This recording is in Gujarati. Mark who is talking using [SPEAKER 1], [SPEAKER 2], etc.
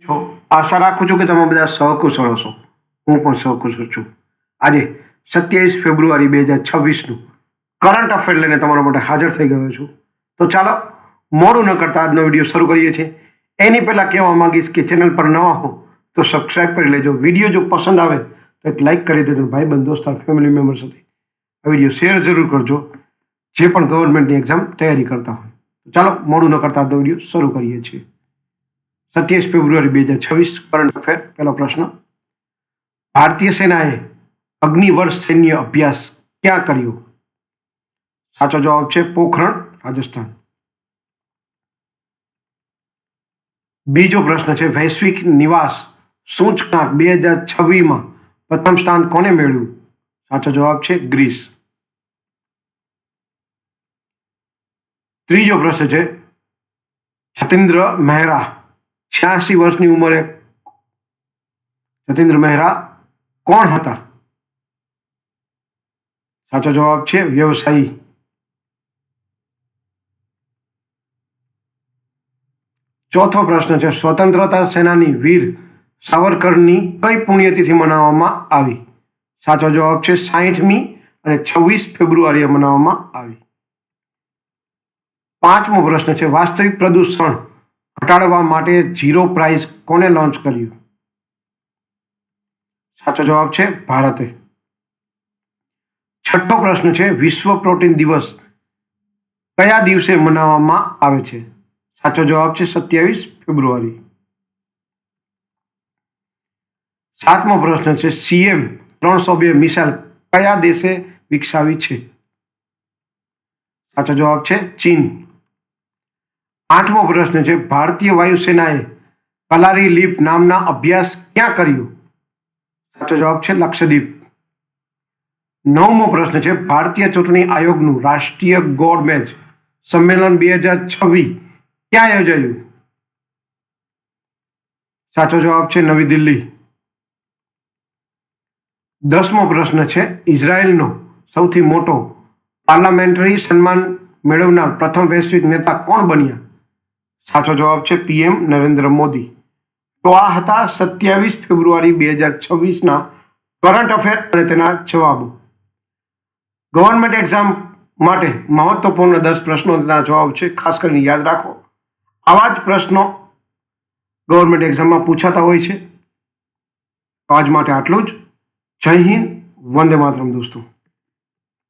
[SPEAKER 1] છો? આશા રાખું છું કે તમે બધા સહકુશળ હશો. હું પણ સહકુશળ છું. આજે 27 ફેબ્રુઆરી 2026નું કરંટ અફેર લઈને તમારા માટે હાજર થઈ ગયો છું. તો ચાલો મોડું ન કરતા આજનો વિડીયો શરૂ કરીએ છીએ. એની પહેલાં કહેવા માંગીશ કે ચેનલ પર નવા હો તો સબસ્ક્રાઈબ કરી લેજો. વિડીયો જો પસંદ આવે તો એક લાઇક કરી દેજો. ભાઈબંધ, દોસ્તાર, ફેમિલી મેમ્બર સાથે આ વિડીયો શેર જરૂર કરજો, જે પણ ગવર્મેન્ટની એક્ઝામ તૈયારી કરતા હોય. ચાલો મોડું ન કરતા આજનો વિડીયો શરૂ કરીએ છીએ. 27 ફેબ્રુઆરી 2026 કરંટ અફેર. પહેલો પ્રશ્ન, ભારતીય સેનાએ અગ્નિવર્ષ સૈન્ય અભ્યાસ ક્યાં કર્યો? સાચો જવાબ છે પોખરણ, રાજસ્થાન. બીજો પ્રશ્ન છે, વૈશ્વિક નિવાસ સૂચકાંક 2026માં પ્રથમ સ્થાન કોને મેળવ્યું? સાચો જવાબ છે ગ્રીસ. ત્રીજો પ્રશ્ન છે, જતેન્દ્ર મહેરા 86 વર્ષની ઉંમરે જતેન્દ્ર મહેરા કોણ હતા? સાચો જવાબ છે વ્યવસાયી. ચોથો પ્રશ્ન છે, સ્વતંત્રતા સેનાની વીર સાવરકરની કઈ પુણ્યતિથિ મનાવવામાં આવી? સાચો જવાબ છે 60મી અને 26 ફેબ્રુઆરીએ મનાવવામાં આવી. પાંચમો પ્રશ્ન છે, વાસ્તવિક પ્રદૂષણ ઘટાડવા માટે ઝીરો પ્રાઇસ કોને લોન્ચ કર્યું? સાચો જવાબ છે ભારતે. છઠ્ઠો પ્રશ્ન છે, વિશ્વ પ્રોટીન દિવસ કયા દિવસે મનાવવામાં આવે છે? સાચો જવાબ છે 27 ફેબ્રુઆરી. સાતમો પ્રશ્ન છે, CM-302 મિસાઇલ કયા દેશે વિકસાવી છે? સાચો જવાબ છે ચીન. આઠમો પ્રશ્ન છે, ભારતીય વાયુસેનાએ કલારી લીપ નામના અભ્યાસ ક્યાં કર્યો? સાચો જવાબ છે લક્ષદ્વીપ. નવમો પ્રશ્ન છે, ભારતીય ચૂંટણી આયોગનું રાષ્ટ્રીય ગોળ મેચ સંમેલન 2026 ક્યાં યોજાયું? સાચો જવાબ છે નવી દિલ્હી. 10મો પ્રશ્ન છે, ઇઝરાયેલનો સૌથી મોટો પાર્લામેન્ટરી સન્માન મેળવનાર પ્રથમ વૈશ્વિક નેતા કોણ બન્યા? સાચો જવાબ છે PM નરેન્દ્ર મોદી. તો આ હતા 27 ફેબ્રુઆરી 2026ના કરંટ અફેર અને તેના જવાબો. ગવર્મેન્ટ એક્ઝામ માટે મહત્વપૂર્ણ 10 પ્રશ્નોના જવાબ છે. ખાસ કરીને યાદ રાખો, આવા જ પ્રશ્નો ગવર્મેન્ટ એક્ઝામમાં પૂછાતા હોય છે. આજ માટે આટલું જ. જય હિન્દ, વંદે માતરમ દોસ્તો.